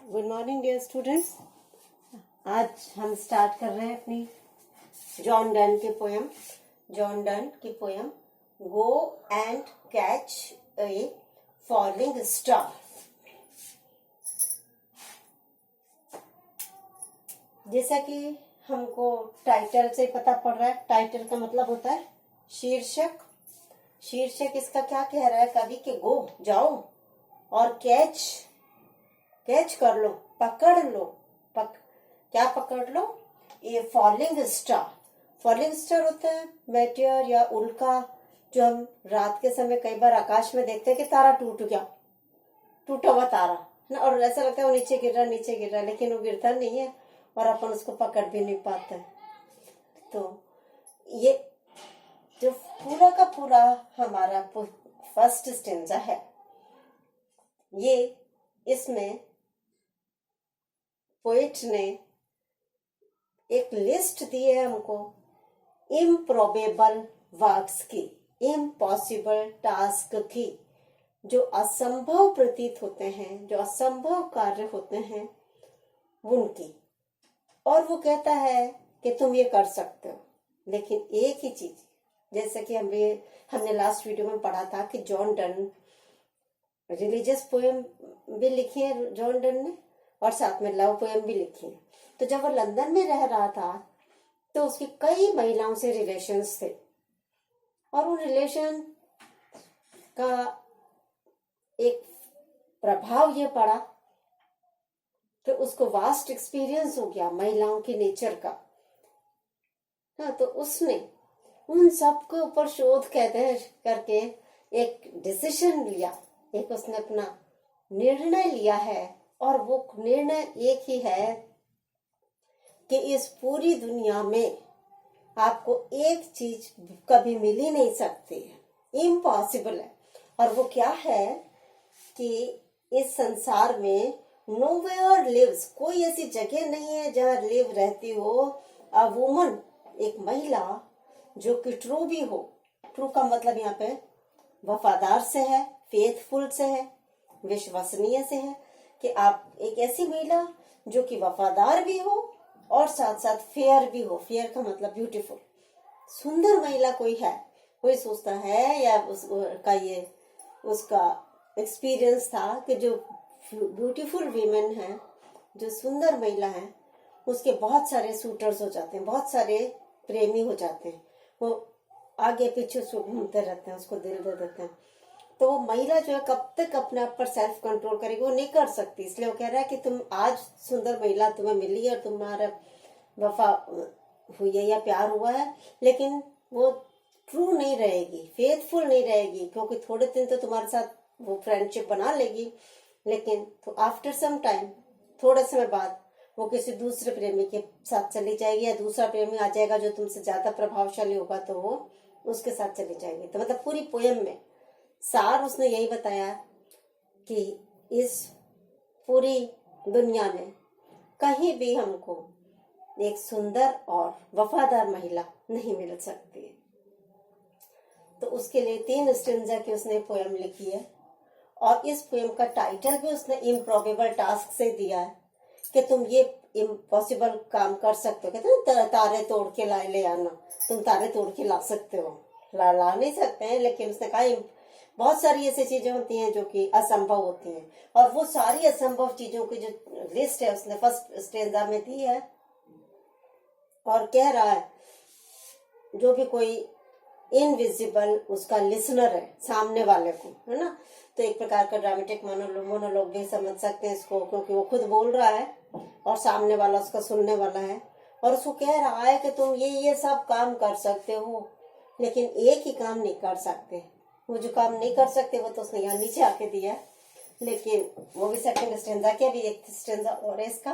Good morning dear students. आज हम start कर रहे हैं अपनी जॉन डन की poem go and catch a falling star. जैसा कि हमको टाइटल से पता पड़ रहा है, टाइटल का मतलब होता है शीर्षक। शीर्षक इसका क्या कह रहा है कवि के गो जाओ और कैच कर लो, पकड़ लो। क्या पकड़ लो? ये फॉलिंग स्टार। फॉलिंग स्टार होता है मेटियर या उल्का, जो हम रात के समय कई बार आकाश में देखते हैं कि तारा टूट गया, टूटा हुआ तारा ना, और ऐसा लगता है वो नीचे गिर रहा, लेकिन वो गिरता नहीं है और अपन उसको पकड़ भी नहीं पाते। तो ये जो पूरा का पूरा हमारा फर्स्ट स्टेंजा है, ये इसमें पोएट ने एक लिस्ट दी है हमको इम्प्रोबेबल वर्क्स की, इम्पॉसिबल टास्क की, जो असंभव प्रतीत होते हैं, जो असंभव कार्य होते हैं उनकी। और वो कहता है कि तुम ये कर सकते हो, लेकिन एक ही चीज, जैसे कि हमने लास्ट वीडियो में पढ़ा था कि जॉन डन रिलीजियस पोएम भी लिखी है जॉन डन ने, और साथ में लव पोएम भी लिखी है। तो जब वो लंदन में रह रहा था तो उसकी कई महिलाओं से रिलेशंस थे, और उन रिलेशन का एक प्रभाव ये पड़ा कि उसको वास्ट एक्सपीरियंस हो गया महिलाओं की नेचर का। हाँ, तो उसने उन सब के ऊपर शोध करके एक डिसीजन लिया, एक उसने अपना निर्णय लिया है, और वो निर्णय एक ही है कि इस पूरी दुनिया में आपको एक चीज कभी मिल ही नहीं सकती है, इम्पॉसिबल है। और वो क्या है कि इस संसार में नोवेयर लिव्स, कोई ऐसी जगह नहीं है जहां लिव रहती हो अ वुमन, एक महिला जो कि ट्रू भी हो। ट्रू का मतलब यहाँ पे वफादार से है, फेथफुल से है, विश्वसनीय से है, कि आप एक ऐसी महिला जो कि वफादार भी हो और साथ साथ फेयर भी हो। फेयर का मतलब ब्यूटीफुल, सुंदर महिला कोई है, कोई सोचता है या उसका एक्सपीरियंस था कि जो ब्यूटीफुल वीमेन है, जो सुंदर महिला है, उसके बहुत सारे सूटर्स हो जाते हैं, बहुत सारे प्रेमी हो जाते हैं, वो आगे पीछे घूमते रहते हैं, उसको दिल दे देते हैं। तो वो महिला जो है कब तक अपने आप पर सेल्फ कंट्रोल करेगी? वो नहीं कर सकती। इसलिए वो कह रहा है कि तुम आज सुंदर महिला तुम्हें मिली और तुम्हारा वफा हुई है या प्यार हुआ है, लेकिन वो ट्रू नहीं रहेगी, फेथफुल नहीं रहेगी, क्योंकि थोड़े दिन तो तुम्हारे साथ वो फ्रेंडशिप बना लेगी, लेकिन तो आफ्टर सम टाइम, थोड़े समय बाद वो किसी दूसरे प्रेमी के साथ चली जाएगी, या दूसरा प्रेमी आ जाएगा जो तुमसे ज्यादा प्रभावशाली होगा, तो वो उसके साथ चली जाएगी। तो मतलब पूरी पोयम में सार उसने यही बताया कि इस पूरी दुनिया में कहीं भी हमको एक सुंदर और वफादार महिला नहीं मिल सकती। तो उसके लिए 3 स्टेंजा की उसने पोयम लिखी है, और इस पोयम का टाइटल भी उसने इम्प्रोबेबल टास्क से दिया है कि तुम ये इम्पॉसिबल काम कर सकते हो। कहते हैं तारे तोड़ के ले आना, तुम तारे तोड़ के ला सकते हो, ला नहीं सकते हैं, लेकिन उसने कहा बहुत सारी ऐसी चीजें होती हैं जो कि असंभव होती हैं, और वो सारी असंभव चीजों की जो लिस्ट है उसने फर्स्ट स्टेंजा में दी है। और कह रहा है जो भी कोई इनविजिबल उसका लिसनर है, सामने वाले को, है ना, तो एक प्रकार का ड्रामेटिक मोनोलॉग भी समझ सकते हैं इसको, क्योंकि वो खुद बोल रहा है और सामने वाला उसका सुनने वाला है, और उसको कह रहा है कि तुम ये सब काम कर सकते हो, लेकिन एक ही काम नहीं कर सकते। वो जो काम नहीं कर सकते वो तो उसने यहाँ नीचे आके दिया, लेकिन वो भी सेकंड स्टेंजा के, अभी एक स्टेंजा और है इसका।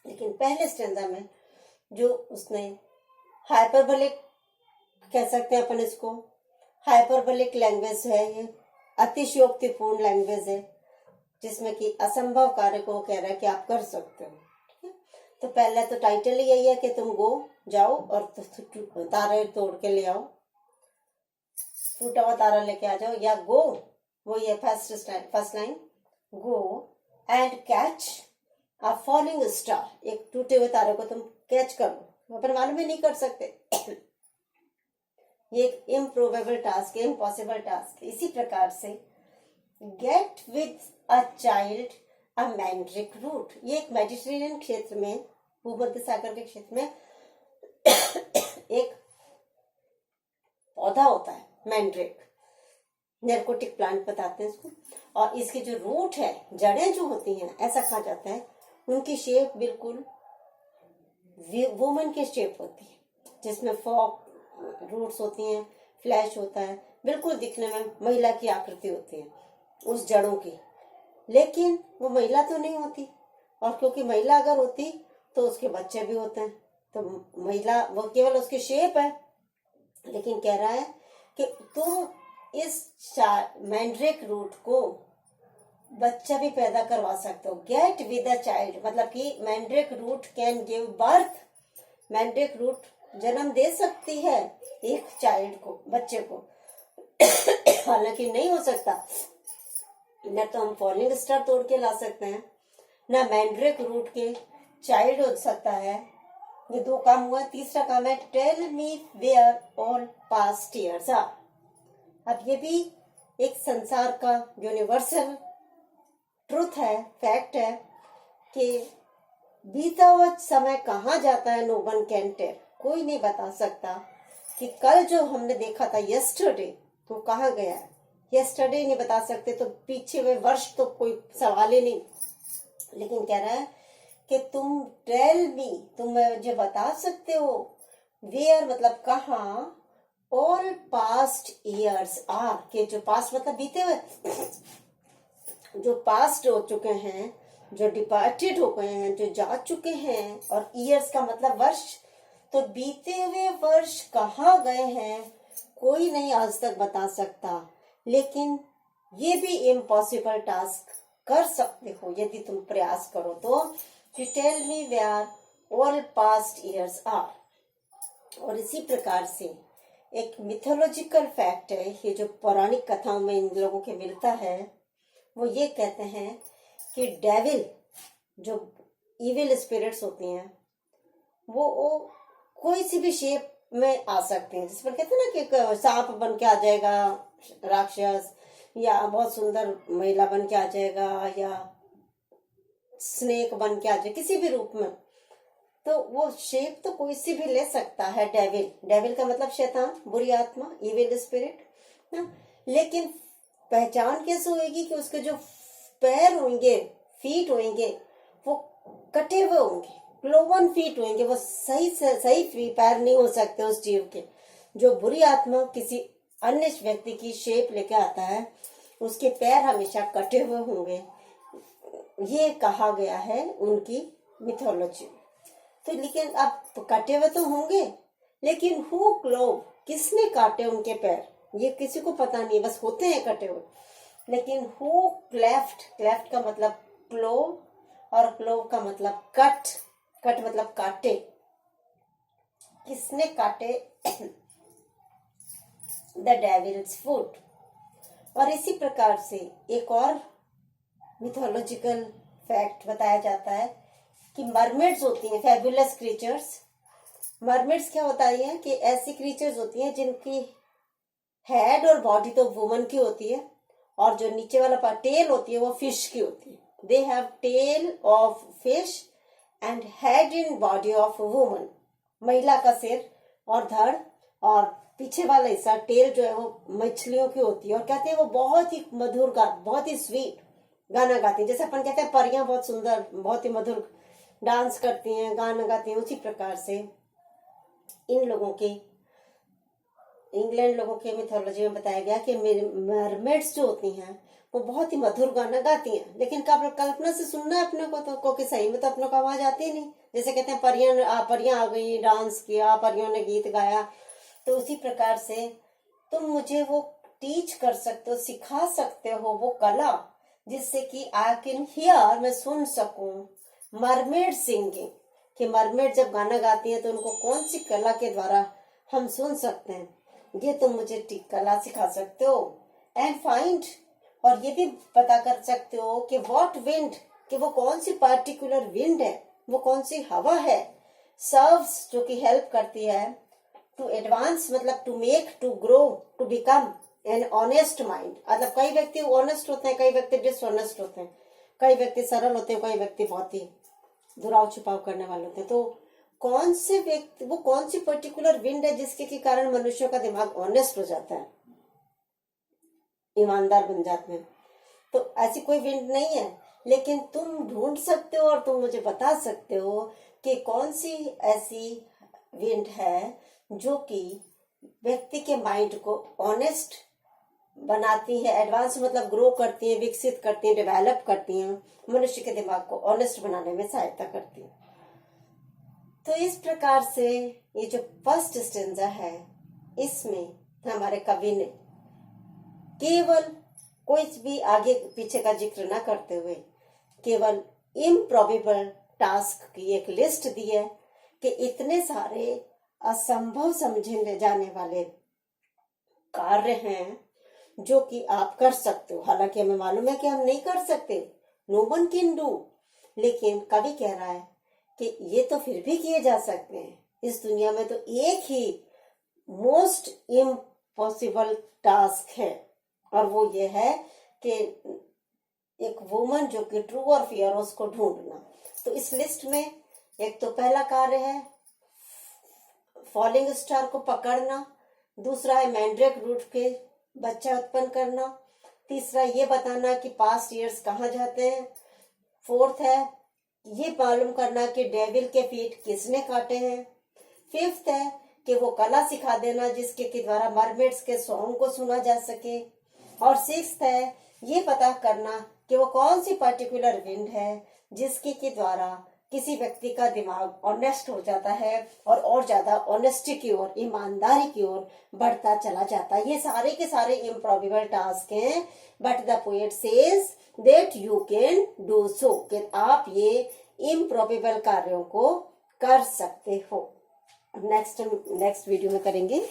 लेकिन पहले स्टेंजा में जो उसने हाइपरबोलिक, कह सकते हैं अपन इसको, हाइपरबोलिक लैंग्वेज है, ये अतिशयोक्तिपूर्ण लैंग्वेज है, जिसमें कि असंभव कार्य को कह रहा है कि आप कर सकते हो। तो पहला तो टाइटल ही यही है कि तुम जाओ और तारे तोड़ के ले आओ, टूटा हुआ तारा लेके आ जाओ, या गो, वो ये first line, go and catch a falling star, एक टूटे हुए तारे को तुम कैच करो, पर मालूम ही नहीं कर सकते। ये एक इम्प्रोबेबल टास्क है, इम्पॉसिबल टास्क। इसी प्रकार से get with a child a mandrake root, ये एक मेडिटेरेनियन क्षेत्र में, भूमध्य सागर के क्षेत्र में एक पौधा होता है मैंड्रिक, नैर्कोटिक प्लांट बताते हैं इसको। और इसके जो रूट है, जड़ें जो होती हैं, ऐसा कहा जाता है, उनकी शेप बिल्कुल वुमन की शेप होती है, जिसमें फॉक रूट्स होती हैं, फ्लैश होता है, बिल्कुल दिखने में महिला की आकृति होती है उस जड़ों की। लेकिन वो महिला तो नहीं होती, और क्योंकि महिला अगर होती तो उसके बच्चे भी होते हैं, तो महिला वो केवल उसकी शेप है। लेकिन कह रहा है कि तुम इस मैंड्रिक रूट को बच्चा भी पैदा करवा सकते हो। गेट विद अ चाइल्ड, मतलब कि mandrake root can give birth, mandrake root जन्म दे सकती है एक चाइल्ड को, बच्चे को। हालांकि नहीं हो सकता, न तो हम फॉलिंग स्टार तोड़ के ला सकते हैं, न मैंड्रिक रूट के चाइल्ड हो सकता है। ये दो काम हुआ। तीसरा काम है tell me where all past years are. अब ये भी एक संसार का यूनिवर्सल ट्रूथ है, फैक्ट है कि बीता हुआ समय कहाँ जाता है, नो वन कैन टेल, कोई नहीं बता सकता कि कल जो हमने देखा था यस्टरडे, तो कहाँ गया है, यस्टरडे नहीं बता सकते, तो पीछे हुए वर्ष तो कोई सवाल ही नहीं। लेकिन कह रहा है कि तुम टेल मी, तुम मुझे बता सकते हो, वेयर मतलब कहाँ, ऑल पास्ट ईयर्स आर, के जो पास्ट मतलब बीते हुए, जो पास्ट हो चुके हैं, जो डिपार्टेड हो गए हैं, जो जा चुके हैं, और ईयर्स का मतलब वर्ष, तो बीते हुए वर्ष कहाँ गए हैं कोई नहीं आज तक बता सकता। लेकिन ये भी इम्पॉसिबल टास्क कर सकते हो यदि तुम प्रयास करो तो। You tell me where all past years are. और इसी प्रकार से एक मिथोलॉजिकल फैक्ट है, ये जो पौराणिक कथाओं में इन लोगों के मिलता है, वो ये कहते हैं कि डेविल, जो इविल स्पिरिट्स होती हैं, वो कोई सी भी शेप में आ सकते हैं। जिस पर कहते हैं ना कि सांप बन के आ जाएगा राक्षस, या बहुत सुंदर महिला बन के आ जाएगा, या स्नेक बन के आ जाए, किसी भी रूप में। तो वो शेप तो कोई सी भी ले सकता है डेविल। डेविल का मतलब शैतान, बुरी आत्मा, इविल स्पिरिट ना। लेकिन पहचान कैसे होगी कि उसके जो पैर होंगे, फीट होंगे, वो कटे हुए होंगे, क्लोवन फीट होंगे, वो सही पैर नहीं हो सकते उस जीव के। जो बुरी आत्मा किसी अन्य व्यक्ति की शेप लेके आता है, उसके पैर हमेशा कटे हुए होंगे, ये कहा गया है उनकी मिथोलॉजी। तो लेकिन अब कटे हुए तो होंगे, लेकिन हु क्लोव, किसने काटे उनके पैर, ये किसी को पता नहीं, बस होते हैं कटे हुए। लेकिन हु क्लेफ्ट, क्लेफ्ट का मतलब क्लोव, और क्लोव का मतलब कट, कट मतलब काटे, किसने काटे द डेविल्स फुट। और इसी प्रकार से एक और मिथोलॉजिकल फैक्ट बताया जाता है कि मरमेड्स होती हैं, फैबुलस क्रीचर्स। मरमेड्स क्या होता है कि ऐसी क्रीचर्स होती हैं जिनकी हेड और बॉडी तो वुमन की होती है, और जो नीचे वाला पार्ट टेल होती है वो फिश की होती है। They have tail of fish and head in body of woman. महिला का सिर और धड़ और पीछे वाला हिस्सा टेल जो है वो मछलियों की होती है। और कहते हैं वो बहुत ही मधुर बहुत ही स्वीट गाना गाती है। जैसे अपन कहते हैं परियां बहुत सुंदर, बहुत ही मधुर डांस करती हैं, गाना गाती हैं, उसी प्रकार से इन लोगों के, इंग्लैंड लोगों के मिथोलॉजी में बताया गया कि मरमेड्स जो होती हैं वो बहुत ही मधुर गाना गाती हैं। लेकिन कल्पना से सुनना है अपने को तो, क्योंकि सही में तो अपने को आवाज आती नहीं। जैसे कहते हैं परियां आ गई, डांस किया, परियों ने गीत गाया। तो उसी प्रकार से तुम मुझे वो टीच कर सकते हो, सिखा सकते हो वो कला, जिससे कि आई कैन हियर, मैं सुन सकूं मरमेड सिंगिंग, कि मरमेड जब गाना गाती हैं तो उनको कौन सी कला के द्वारा हम सुन सकते हैं, ये तुम मुझे कला सिखा सकते हो। एंड फाइंड, और ये भी पता कर सकते हो कि व्हाट विंड कि वो कौन सी पार्टिकुलर विंड है, वो कौन सी हवा है, सर्व्स जो कि हेल्प करती है टू एडवांस, मतलब to make, to grow, to become an honest mind. मतलब कई व्यक्ति ऑनेस्ट होते हैं, कई व्यक्ति डिसऑनेस्ट होते हैं, कई व्यक्ति सरल होते हैं, कई व्यक्ति बहुत ही दुराव छिपाव करने वाले होते हैं। तो कौन से व्यक्ति, वो कौन सी पर्टिकुलर विंड है जिसके के कारण मनुष्यों का दिमाग ऑनेस्ट हो जाता है, ईमानदार बन जाते हैं। तो ऐसी कोई विंड नहीं है, लेकिन तुम ढूंढ सकते हो और तुम मुझे बता सकते हो कि कौन सी ऐसी विंड है जो कि व्यक्ति के माइंड को ऑनेस्ट बनाती है, एडवांस मतलब ग्रो करती है, विकसित करती है, डेवलप करती है, मनुष्य के दिमाग को ऑनेस्ट बनाने में सहायता करती है। तो इस प्रकार से ये जो फर्स्ट स्टेंजा है, इसमें हमारे कवि ने केवल कोई भी आगे पीछे का जिक्र न करते हुए केवल इम्प्रॉबेबल टास्क की एक लिस्ट दी है कि इतने सारे असंभव समझे जाने वाले कार्य हैं जो कि आप कर सकते हो। हालांकि हमें मालूम है कि हम नहीं कर सकते, नो वन कैन डू, लेकिन कवि कह रहा है कि ये तो फिर भी किए जा सकते हैं। इस दुनिया में तो एक ही मोस्ट इम्पॉसिबल टास्क है, और वो ये है कि एक वुमन जो कि ट्रू और फियर, उसको ढूंढना। तो इस लिस्ट में एक तो पहला कार्य है फॉलिंग स्टार को पकड़ना, दूसरा है मैंड्रेक रूट के बच्चा उत्पन्न करना, तीसरा ये बताना कि पास्ट ईयर्स कहाँ जाते हैं, फोर्थ है ये मालूम करना कि डेविल के फीट किसने काटे हैं, फिफ्थ है कि वो कला सिखा देना जिसके के द्वारा मरमेड्स के सॉन्ग को सुना जा सके, और सिक्स्थ है ये पता करना कि वो कौन सी पर्टिकुलर विंड है जिसके के द्वारा किसी व्यक्ति का दिमाग ऑनेस्ट हो जाता है और ज्यादा ऑनेस्टी की ओर, ईमानदारी की ओर बढ़ता चला जाता है। ये सारे के सारे इम्प्रॉबेबल टास्क हैं, but the poet says that you can do so, कि आप ये इम्प्रॉबेबल कार्यों को कर सकते हो। नेक्स्ट वीडियो में करेंगे।